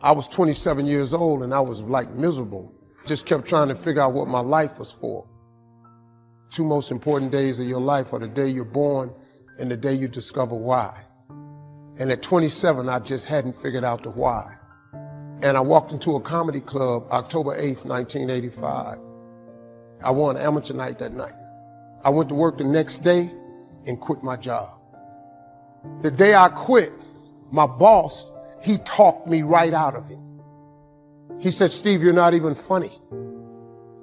I was 27 years old and I was like miserable. Just kept trying to figure out what my life was for. Two most important days of your life are the day you're born and the day you discover why. And at 27, I just hadn't figured out the why. And I walked into a comedy club October 8th, 1985. I won amateur night that night. I went to work the next day and quit my job. The day I quit, my boss, he talked me right out of it. He said, Steve, you're not even funny.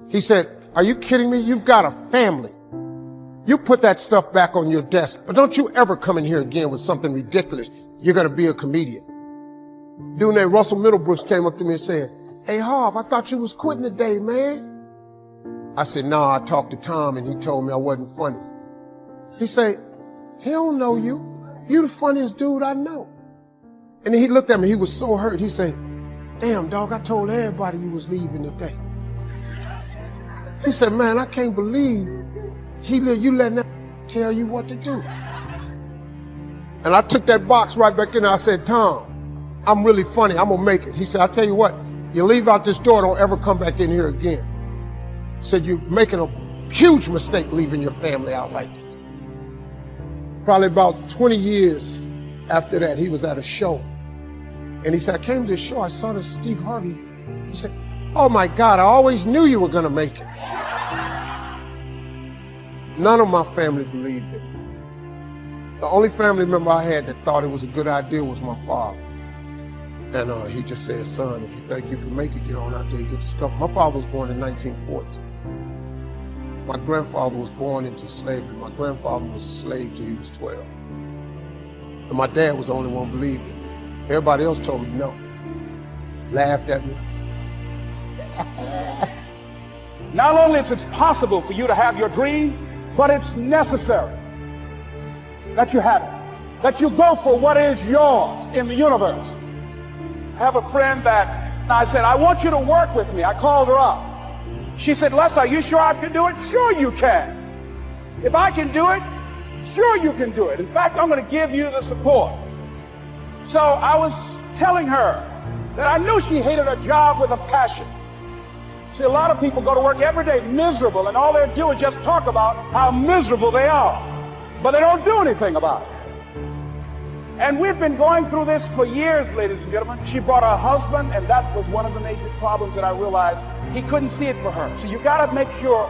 He said, are you kidding me? You've got a family. You put that stuff back on your desk, but don't you ever come in here again with something ridiculous. You're going to be a comedian. Dude named Russell Middlebrooks came up to me and said, hey, Harv, I thought you was quitting today, man. I said, no, I talked to Tom and he told me I wasn't funny. He said, he don't know you. You the funniest dude I know. And then he looked at me, he was so hurt. He said, damn, dog, I told everybody you was leaving today. He said, man, I can't believe you letting that tell you what to do. And I took that box right back in there. I said, Tom, I'm really funny. I'm going to make it. He said, I'll tell you what, you leave out this door, don't ever come back in here again. He said, you're making a huge mistake leaving your family out like this. Probably about 20 years after that, he was at a show. And he said, I came to the show, I saw this Steve Harvey. He said, oh my God, I always knew you were going to make it. None of my family believed it. The only family member I had that thought it was a good idea was my father. And he just said, son, if you think you can make it, get on out there and get discovered. My father was born in 1914. My grandfather was born into slavery. My grandfather was a slave till he was 12. And my dad was the only one who believed it. Everybody else told me no. Laughed at me. Not only is it possible for you to have your dream, but it's necessary that you have it, that you go for what is yours in the universe. I have a friend that I said, I want you to work with me. I called her up. She said, Les, are you sure I can do it? Sure you can. If I can do it, sure you can do it. In fact, I'm going to give you the support. So I was telling her that I knew she hated her job with a passion. See, a lot of people go to work every day miserable, and all they do is just talk about how miserable they are. But they don't do anything about it. And we've been going through this for years, ladies and gentlemen. She brought her husband, and that was one of the major problems that I realized. He couldn't see it for her. So you got to make sure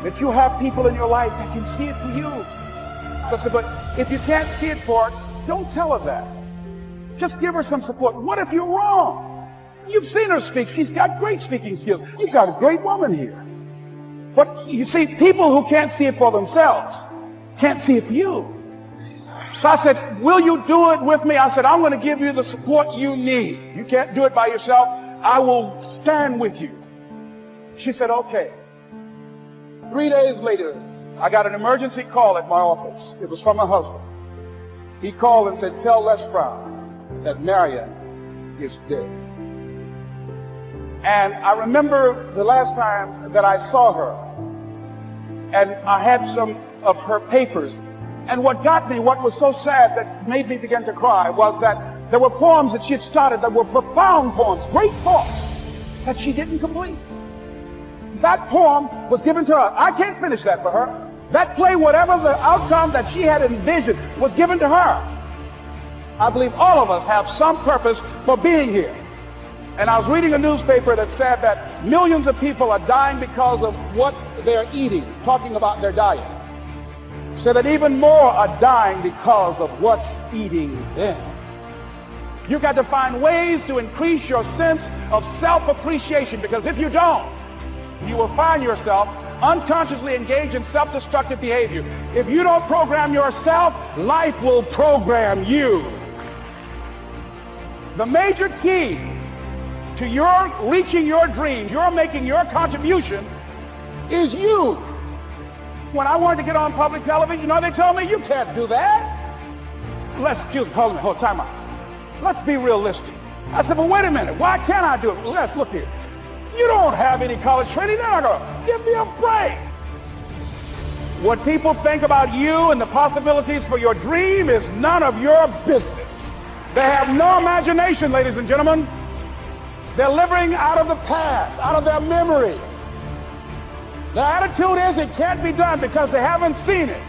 that you have people in your life that can see it for you. So I said, but if you can't see it for her, don't tell her that. Just give her some support. What if you're wrong? You've seen her speak. She's got great speaking skills. You've got a great woman here. But you see, people who can't see it for themselves can't see it for you. So I said, will you do it with me? I said, I'm going to give you the support you need. You can't do it by yourself. I will stand with you. She said, okay. 3 days later, I got an emergency call at my office. It was from my husband. He called and said, tell Les Brown that Marion is dead. And I remember the last time that I saw her, and I had some of her papers. And what got me, what was so sad that made me begin to cry, was that there were poems that she had started that were profound poems, great thoughts, that she didn't complete. That poem was given to her. I can't finish that for her. That play, whatever the outcome that she had envisioned, was given to her. I believe all of us have some purpose for being here. And I was reading a newspaper that said that millions of people are dying because of what they're eating, talking about their diet. So that even more are dying because of what's eating them. You've got to find ways to increase your sense of self-appreciation, because if you don't, you will find yourself unconsciously engaged in self-destructive behavior. If you don't program yourself, life will program you. The major key to your reaching your dreams, your making your contribution, is you. When I wanted to get on public television, you know, they told me, you can't do that. Let's just hold time out. Let's be realistic. I said, well, wait a minute. Why can't I do it? Well, let's look here. You don't have any college training. They're not going to give me a break. What people think about you and the possibilities for your dream is none of your business. They have no imagination, ladies and gentlemen. They're living out of the past, out of their memory. The attitude is it can't be done because they haven't seen it.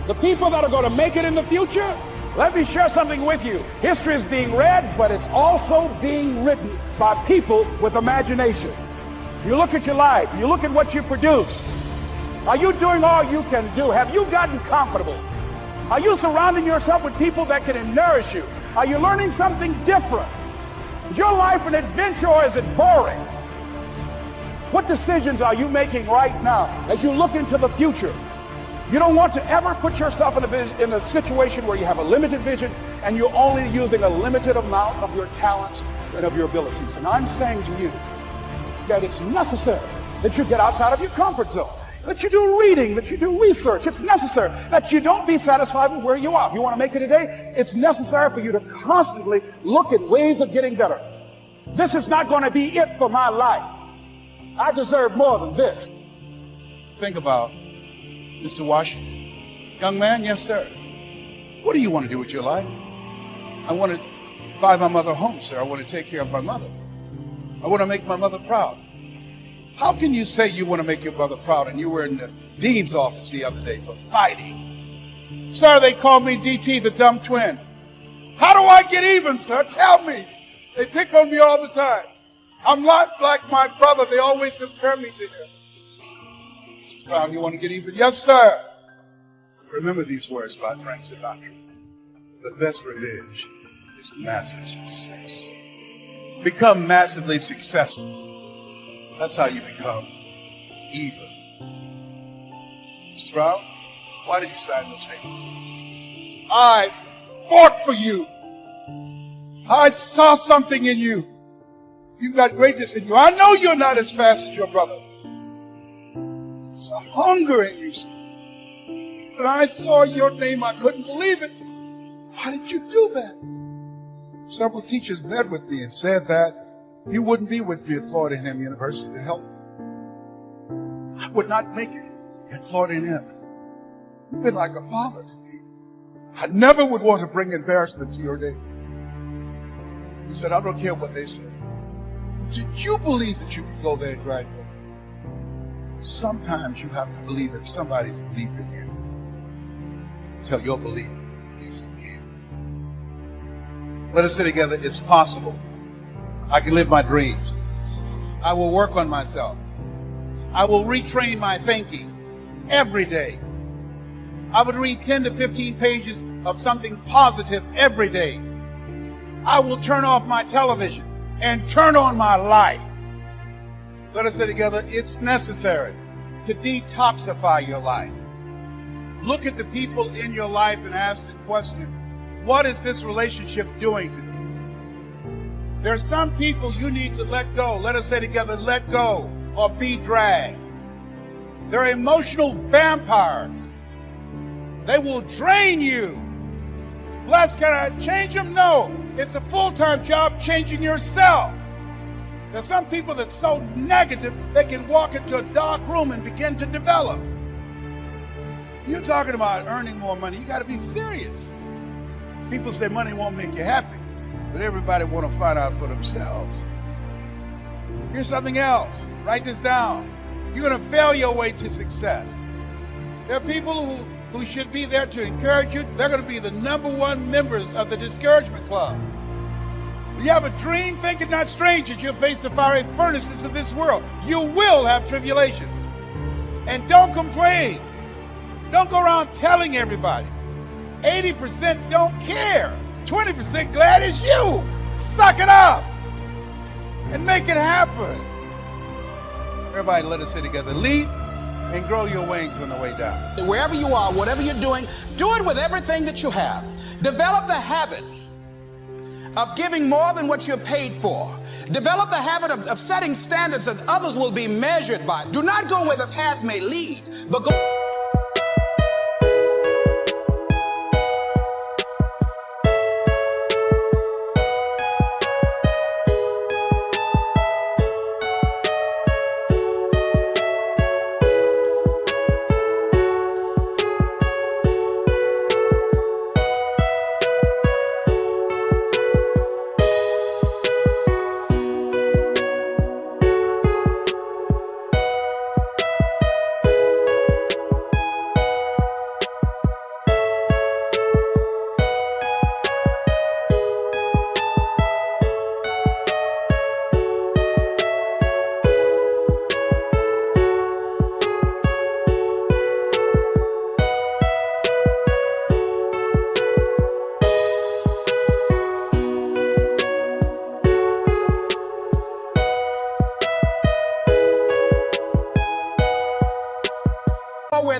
The people that are going to make it in the future, let me share something with you. History is being read, but it's also being written by people with imagination. You look at your life, you look at what you produce. Are you doing all you can do? Have you gotten comfortable? Are you surrounding yourself with people that can nourish you? Are you learning something different? Is your life an adventure or is it boring? What decisions are you making right now as you look into the future? You don't want to ever put yourself in a situation where you have a limited vision and you're only using a limited amount of your talents and of your abilities. And I'm saying to you that it's necessary that you get outside of your comfort zone, that you do reading, that you do research. It's necessary that you don't be satisfied with where you are. If you want to make it today, it's necessary for you to constantly look at ways of getting better. This is not going to be it for my life. I deserve more than this. Think about Mr. Washington. Young man, yes, sir. What do you want to do with your life? I want to buy my mother a home, sir. I want to take care of my mother. I want to make my mother proud. How can you say you want to make your mother proud and you were in the dean's office the other day for fighting? Sir, they call me DT, the dumb twin. How do I get even, sir? Tell me. They pick on me all the time. I'm not like my brother. They always compare me to him. Mr. Brown, you want to get even? Yes, sir. Remember these words by Frank Sinatra. The best revenge is massive success. Become massively successful. That's how you become even. Mr. Brown, why did you sign those papers? I fought for you. I saw something in you. You've got greatness in you. I know you're not as fast as your brother. There's a hunger in you, sir. When I saw your name, I couldn't believe it. Why did you do that? Several teachers met with me and said that you wouldn't be with me at Florida A&M University to help me. I would not make it at Florida A&M. You've been like a father to me. I never would want to bring embarrassment to your name. He said, I don't care what they say. But did you believe that you could go there and graduate? Sometimes you have to believe in somebody's belief in you until your belief is in. Let us say together, it's possible. I can live my dreams. I will work on myself. I will retrain my thinking every day. I would read 10 to 15 pages of something positive every day. I will turn off my television and turn on my life. Let us say together, it's necessary to detoxify your life. Look at the people in your life and ask the question, what is this relationship doing to me? There are some people you need to let go. Let us say together, let go or be dragged. They're emotional vampires. They will drain you. Les, can I change them? No. It's a full-time job changing yourself. There's some people that's so negative, they can walk into a dark room and begin to develop. You're talking about earning more money. You got to be serious. People say money won't make you happy, but everybody want to find out for themselves. Here's something else. Write this down. You're going to fail your way to success. There are people who should be there to encourage you. They're going to be the #1 members of the discouragement club. You have a dream, think it not strange as you'll face the fiery furnaces of this world. You will have tribulations. And don't complain. Don't go around telling everybody. 80% don't care. 20% glad it's you. Suck it up and make it happen. Everybody, let us say together, leap and grow your wings on the way down. Wherever you are, whatever you're doing, do it with everything that you have. Develop the habit of giving more than what you're paid for. Develop the habit of setting standards that others will be measured by. Do not go where the path may lead, but go...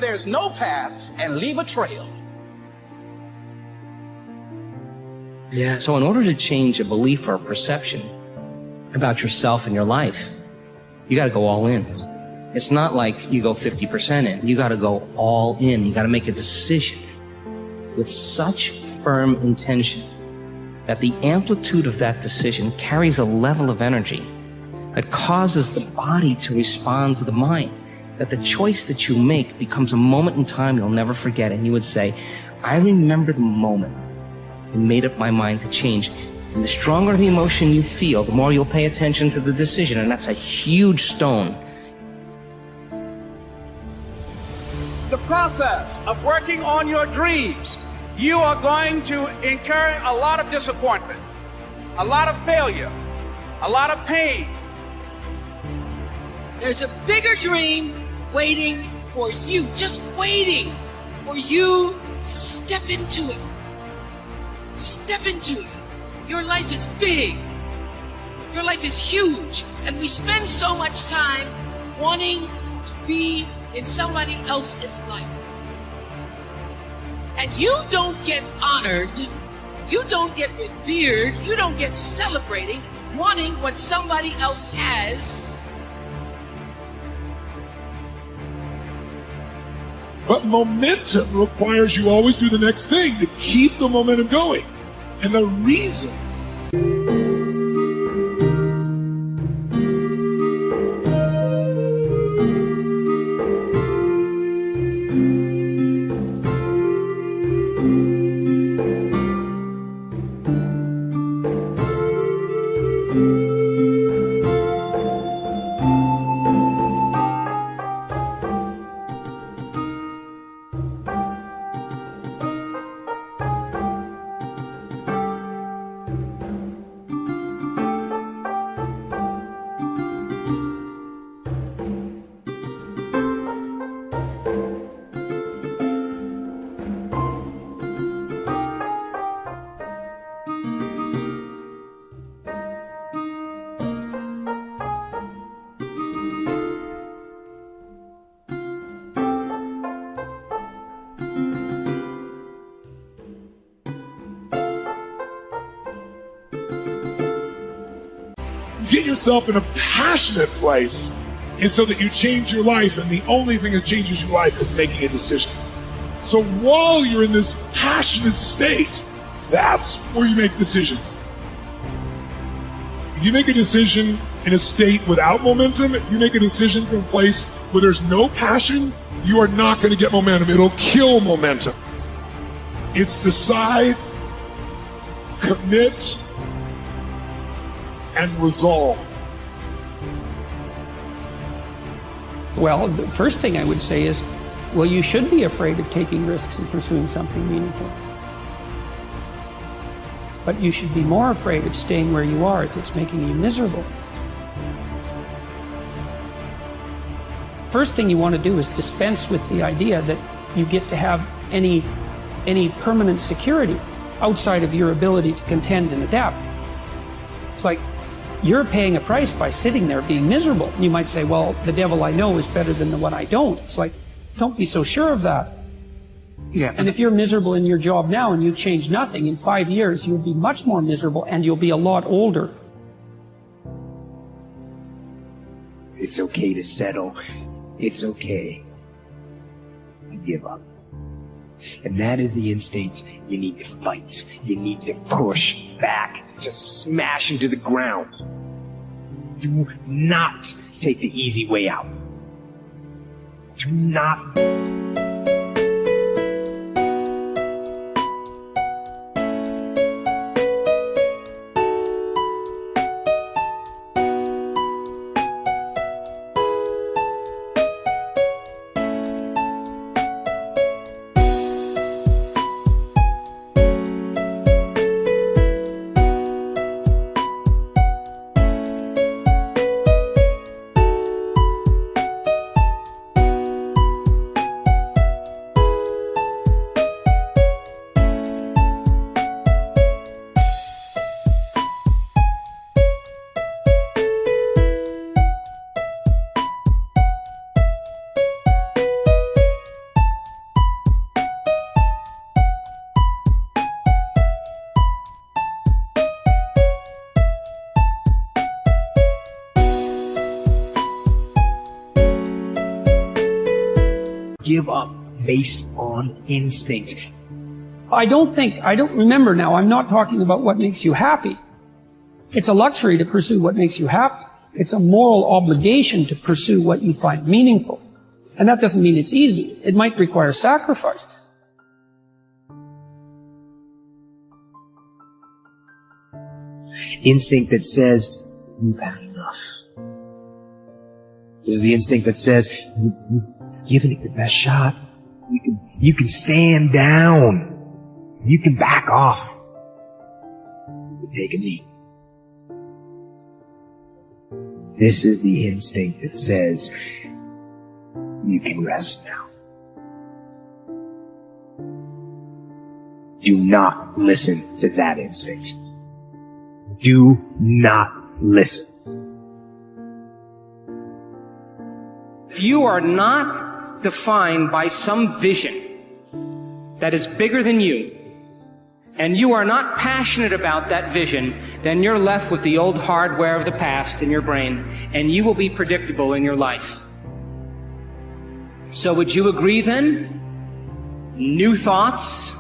there's no path and leave a trail. Yeah. So in order to change a belief or a perception about yourself and your life, you got to go all in. It's not like you go 50% in. You got to go all in. You got to make a decision with such firm intention that the amplitude of that decision carries a level of energy that causes the body to respond to the mind, that the choice that you make becomes a moment in time you'll never forget. And you would say, I remember the moment I made up my mind to change. And the stronger the emotion you feel, the more you'll pay attention to the decision. And that's a huge stone. The process of working on your dreams, you are going to incur a lot of disappointment, a lot of failure, a lot of pain. There's a bigger dream waiting for you, just waiting for you to step into it. To step into it. Your life is big. Your life is huge. And we spend so much time wanting to be in somebody else's life. And you don't get honored, you don't get revered, you don't get celebrated wanting what somebody else has. But momentum requires you always do the next thing to keep the momentum going. And the reason get yourself in a passionate place is so that you change your life, and the only thing that changes your life is making a decision. So while you're in this passionate state, that's where you make decisions. If you make a decision in a state without momentum, if you make a decision from a place where there's no passion, you are not going to get momentum. It'll kill momentum. It's decide, commit, and resolve. Well, the first thing I would say is, well, you should be afraid of taking risks and pursuing something meaningful. But you should be more afraid of staying where you are if it's making you miserable. First thing you want to do is dispense with the idea that you get to have any permanent security outside of your ability to contend and adapt. It's like you're paying a price by sitting there being miserable. You might say, well, the devil I know is better than the one I don't. It's like, don't be so sure of that. Yeah. And if you're miserable in your job now and you change nothing, in 5 years you'll be much more miserable and you'll be a lot older. It's okay to settle. It's okay to give up. And that is the instinct you need to fight. You need to push back, to smash into the ground. Do not take the easy way out. Do not. give up based on instinct. I don't remember now, I'm not talking about what makes you happy. It's a luxury to pursue what makes you happy. It's a moral obligation to pursue what you find meaningful. And that doesn't mean it's easy. It might require sacrifice. Instinct that says, you've had enough. This is the instinct that says, you've given it your best shot. You can stand down. You can back off. You can take a knee. This is the instinct that says, you can rest now. Do not listen to that instinct. Do not listen. If you are not defined by some vision that is bigger than you, and you are not passionate about that vision, then you're left with the old hardware of the past in your brain, and you will be predictable in your life. So would you agree then? New thoughts,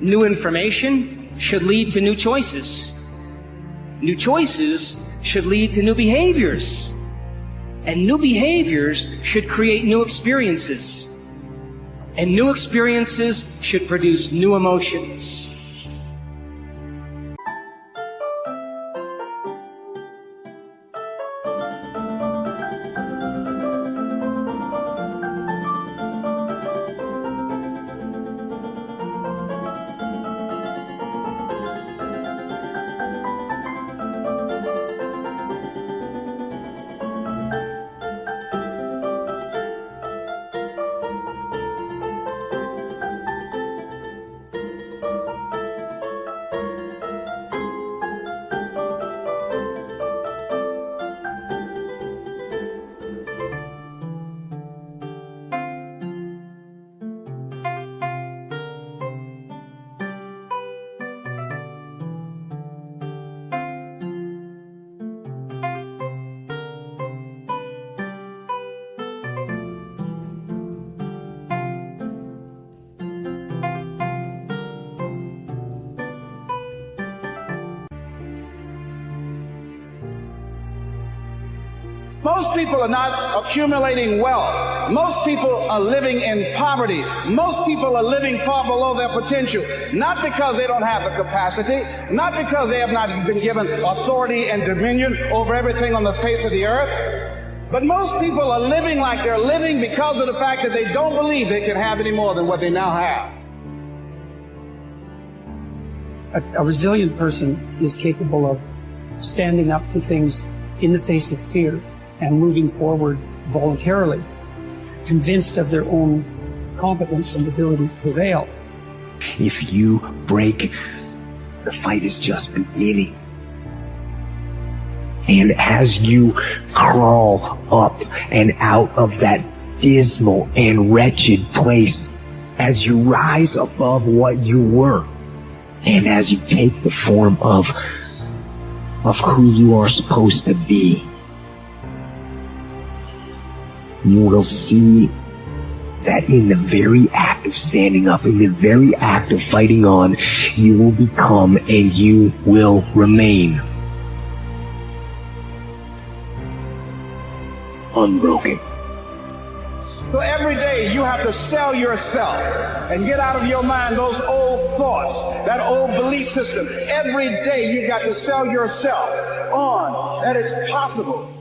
new information should lead to new choices. New choices should lead to new behaviors. And new behaviors should create new experiences. And new experiences should produce new emotions. Most people are not accumulating wealth. Most people are living in poverty. Most people are living far below their potential. Not because they don't have the capacity, not because they have not been given authority and dominion over everything on the face of the earth, but most people are living like they're living because of the fact that they don't believe they can have any more than what they now have. A resilient person is capable of standing up to things in the face of fear and moving forward voluntarily, convinced of their own competence and ability to prevail. If you break, the fight is just beginning. And as you crawl up and out of that dismal and wretched place, as you rise above what you were, and as you take the form of who you are supposed to be, you will see that in the very act of standing up, in the very act of fighting on, you will become and you will remain unbroken. So every day you have to sell yourself and get out of your mind those old thoughts, that old belief system. Every day you got to sell yourself on that it's possible